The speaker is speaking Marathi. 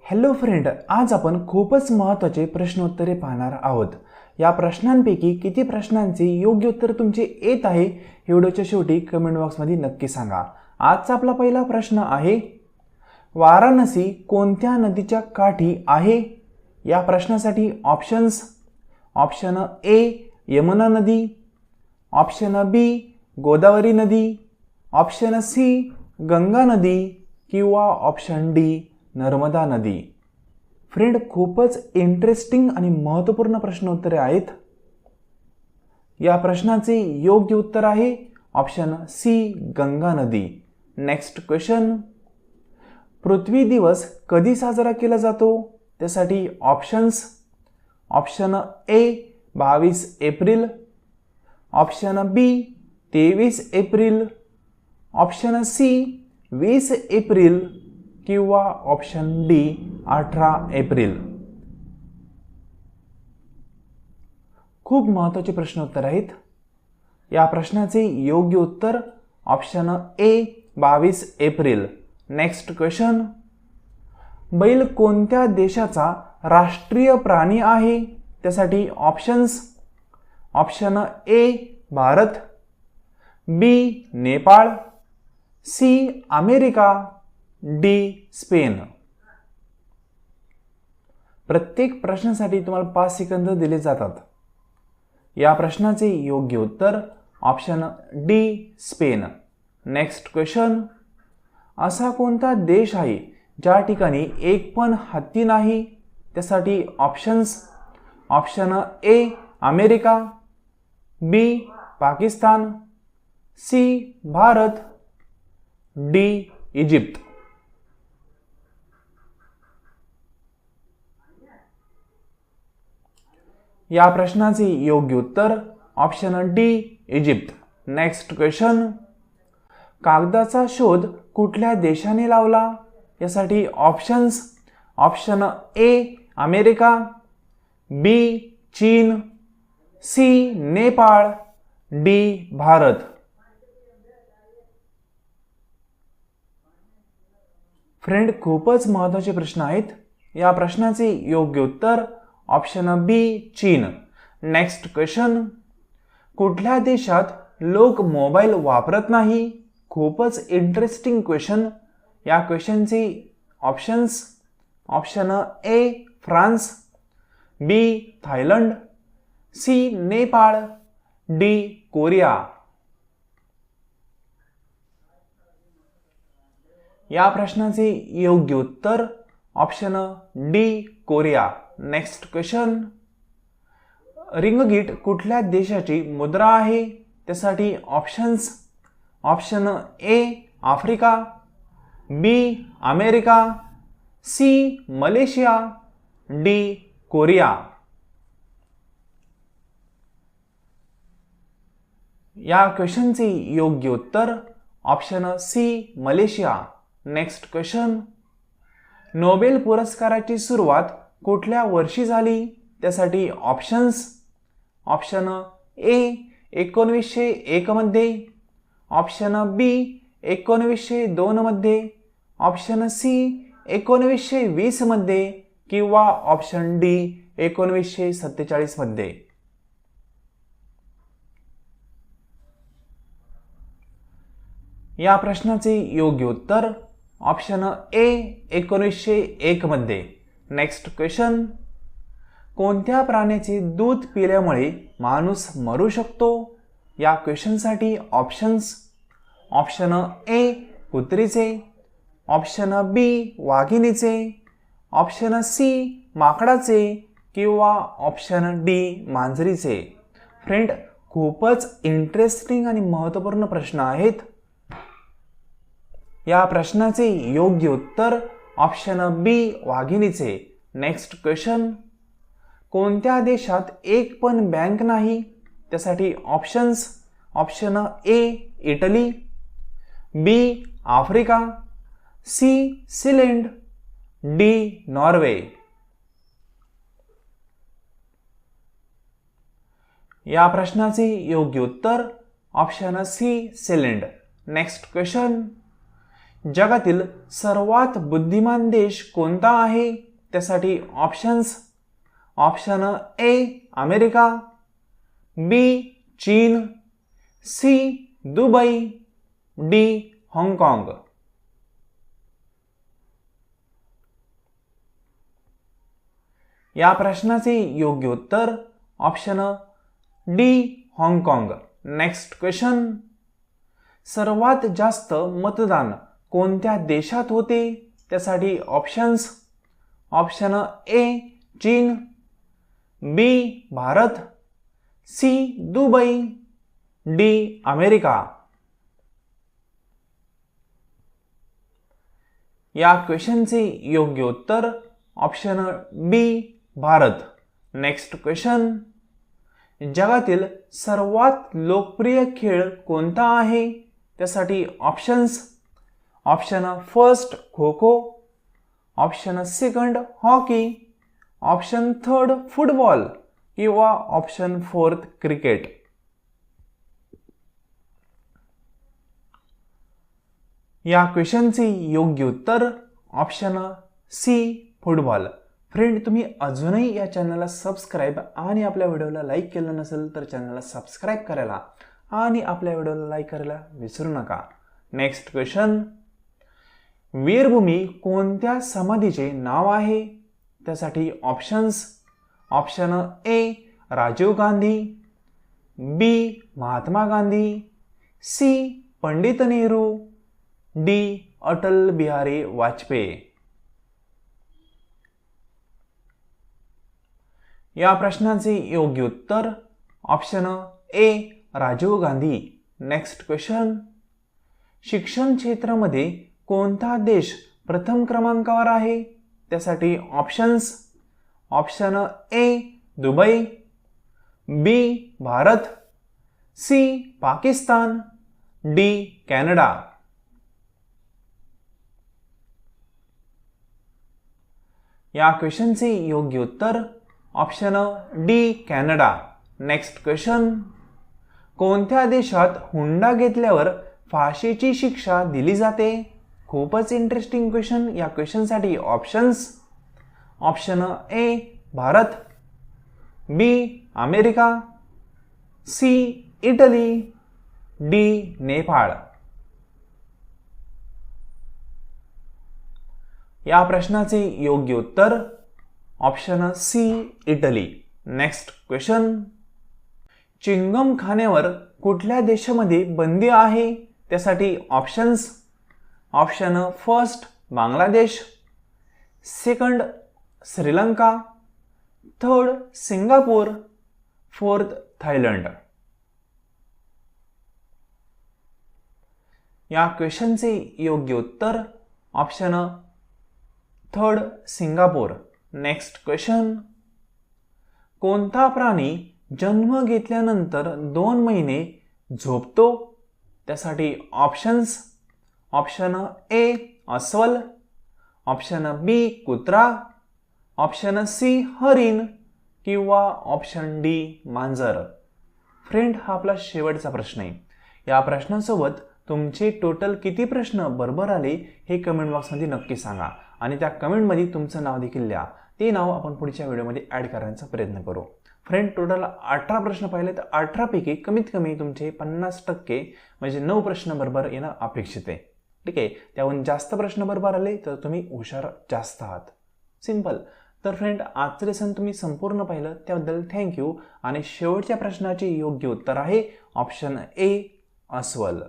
हॅलो फ्रेंड, आज आपण खूपच महत्त्वाचे प्रश्नोत्तरे पाहणार आहोत. या प्रश्नांपैकी किती प्रश्नांचे योग्य उत्तर तुमचे येत आहे हे व्हिडिओच्या शेवटी कमेंट बॉक्समध्ये नक्की सांगा. आजचा आपला पहिला प्रश्न आहे, वाराणसी कोणत्या नदीच्या काठी आहे? या प्रश्नासाठी ऑप्शन्स: ऑप्शन ए यमुना नदी, ऑप्शन बी गोदावरी नदी, ऑप्शन सी गंगा नदी किंवा ऑप्शन डी नर्मदा नदी. फ्रेंड, खूपच इंटरेस्टिंग आणि महत्त्वपूर्ण प्रश्नोत्तरे आहेत. या प्रश्नाचे योग्य उत्तर आहे ऑप्शन सी गंगा नदी. नेक्स्ट क्वेश्चन, पृथ्वी दिवस कधी साजरा केला जातो? त्यासाठी options: option A 22 April, option B 23 April, option C 20 April किंवा ऑप्शन डी 18 एप्रिल. खूप महत्त्वाचे प्रश्नोत्तर आहेत. या प्रश्नाचे योग्य उत्तर option A 22 April. Next question, बैल कोणत्या देशाचा राष्ट्रीय प्राणी आहे? त्यासाठी options: option A Bharat, B Nepal, C America, D Spain. प्रत्येक प्रश्नासाठी तुम्हाला 5 सेकंद दिले जातात. या प्रश्नाचे योग्य उत्तर option D Spain. Next question, असा कोणता देश आहे ज्या ठिकाणी एक पण हत्ती नाही? त्यासाठी options: option A America, B Pakistan, C Bharat, D Egypt. या प्रश्नाचे योग्य उत्तर option D Egypt. Next question, कागदाचा शोध कुठल्या देशाने लावला? यासाठी options: option A America, B चीन, C Nepal, D Bharat. Friend, खूपच महत्त्वाचे प्रश्न आहेत. या प्रश्नाचे योग्य उत्तर ऑप्शन बी चीन. नेक्स्ट क्वेश्चन, कुठल्या देशात लोक मोबाईल वापरत नाही? खूपच इंटरेस्टिंग क्वेश्चन. या क्वेश्चनचे options: option A France, B Thailand, C Nepal, D Korea. या प्रश्नाचे योग्य उत्तर option D Korea. Next question, ringgit कुठल्या देशाची मुद्रा आहे? त्यासाठी options: option A Africa, B America, C Malaysia, D Korea. या क्वेश्चनचे योग्य उत्तर option C Malaysia. Next question, Nobel पुरस्काराची सुरुवात कुठल्या वर्षी झाली? त्यासाठी ऑप्शन्स: ऑप्शन ए 1901 मध्ये, ऑप्शन बी 1902 मध्ये, ऑप्शन सी 1920 मध्ये किंवा ऑप्शन डी 1947 मध्ये. या प्रश्नाचे योग्य उत्तर ऑप्शन ए 1901 मध्ये. नेक्स्ट क्वेश्चन, कोणत्या प्राण्याचे दूध पिल्यामुळे माणूस मरू शकतो? या क्वेश्चनसाठी ऑप्शन्स: ऑप्शन ए कुत्रीचे, ऑप्शन बी वाघिणीचे, ऑप्शन सी माकडाचे किंवा ऑप्शन डी मांजरीचे. फ्रेंड, खूपच इंटरेस्टिंग आणि महत्त्वपूर्ण प्रश्न आहेत. या प्रश्नाचे योग्य उत्तर ऑप्शन बी वाघिणीचे. नेक्स्ट क्वेश्चन, कोणत्या देशात एक पण बँक नाही? त्यासाठी options: option A Italy, B Africa, C Sealand, D Norway. या प्रश्नाचे योग्य उत्तर option C Sealand. Next question, जगातील सर्वात बुद्धिमान देश कोणता आहे? त्यासाठी options. Option A America, B चीन, सी दुबई, डी हाँगकाँग. या प्रश्नाचे योग्य उत्तर ऑप्शन डी हाँगकाँग. Next question. सर्वात जास्त मतदान कोणत्या देशात होते? त्यासाठी ऑप्शन्स. ऑप्शन ए चीन, B Bharat, C Dubai, D America. या क्वेश्चनचे योग्य उत्तर option B Bharat. Next question. जगातील सर्वात लोकप्रिय खेळ कोणता आहे? त्यासाठी options. Option first kho kho, option second hockey, option third football किंवा ऑप्शन फोर्थ क्रिकेट. या क्वेश्चनचे योग्य उत्तर ऑप्शन सी फुटबॉल. फ्रेंड, तुम्ही अजूनही या चॅनलला सबस्क्राईब आणि आपल्या व्हिडिओला लाईक केलं नसेल तर चॅनलला सबस्क्राईब करायला आणि आपल्या व्हिडिओला लाईक करायला विसरू नका. Next question. वीरभूमी कोणत्या समाधीचे नाव आहे? त्यासाठी options. Option A Rajiv Gandhi, B Mahatma Gandhi, C Pandit Nehru, D Atal Bihari Vajpayee. या प्रश्नाचे योग्य उत्तर option A Rajiv Gandhi. Next question. शिक्षण क्षेत्रामध्ये कोणता देश प्रथम क्रमांकावर आहे? त्यासाठी options. Option A Dubai, B Bharat, C Pakistan, D Canada. या क्वेश्चनचे योग्य उत्तर option D Canada. Next question. कोणत्या देशात हुंडा घेतल्यावर फाशीची शिक्षा दिली जाते? खूपच इंटरेस्टिंग क्वेश्चन. या क्वेश्चनसाठी options. Option A Bharat, B America, C Italy, D Nepal. या प्रश्नाचे योग्य उत्तर option C Italy. Next question. Chewing gum खाण्यावर कुठल्या देशामध्ये बंदी आहे? त्यासाठी options. Option first Bangladesh, second Sri Lanka, third Singapore, fourth Thailand. या क्वेश्चनचे योग्य उत्तर option third Singapore. Next question. कोणता प्राणी जन्म घेतल्यानंतर 2 महिने झोपतो? त्यासाठी ऑप्शन्स. ऑप्शन ए अस्वल, ऑप्शन बी कुत्रा, ऑप्शन सी हरिण किंवा ऑप्शन डी मांजर. फ्रेंड, हा आपला शेवटचा प्रश्न आहे. या प्रश्नासोबत तुमचे टोटल किती प्रश्न बरोबर आले हे कमेंट बॉक्समध्ये नक्की सांगा आणि त्या कमेंटमध्ये तुमचं नाव देखील द्या. ते नाव आपण पुढच्या व्हिडिओमध्ये ॲड करण्याचा प्रयत्न करू. फ्रेंड, टोटल 18 प्रश्न पाहिले तर 18 पैकी कमीत कमी तुमचे 50% म्हणजे 9 प्रश्न बरोबर येणं अपेक्षित आहे. ठीक आहे, त्याहून जास्त प्रश्न बरोबर आले तर तुम्ही हुशार जास्त आहात. सिंपल. तर फ्रेंड, आजचं लेसन तुम्ही संपूर्ण पाहिलं त्याबद्दल थँक्यू. आणि शेवटच्या प्रश्नाचे योग्य उत्तर आहे ऑप्शन ए अस्वल.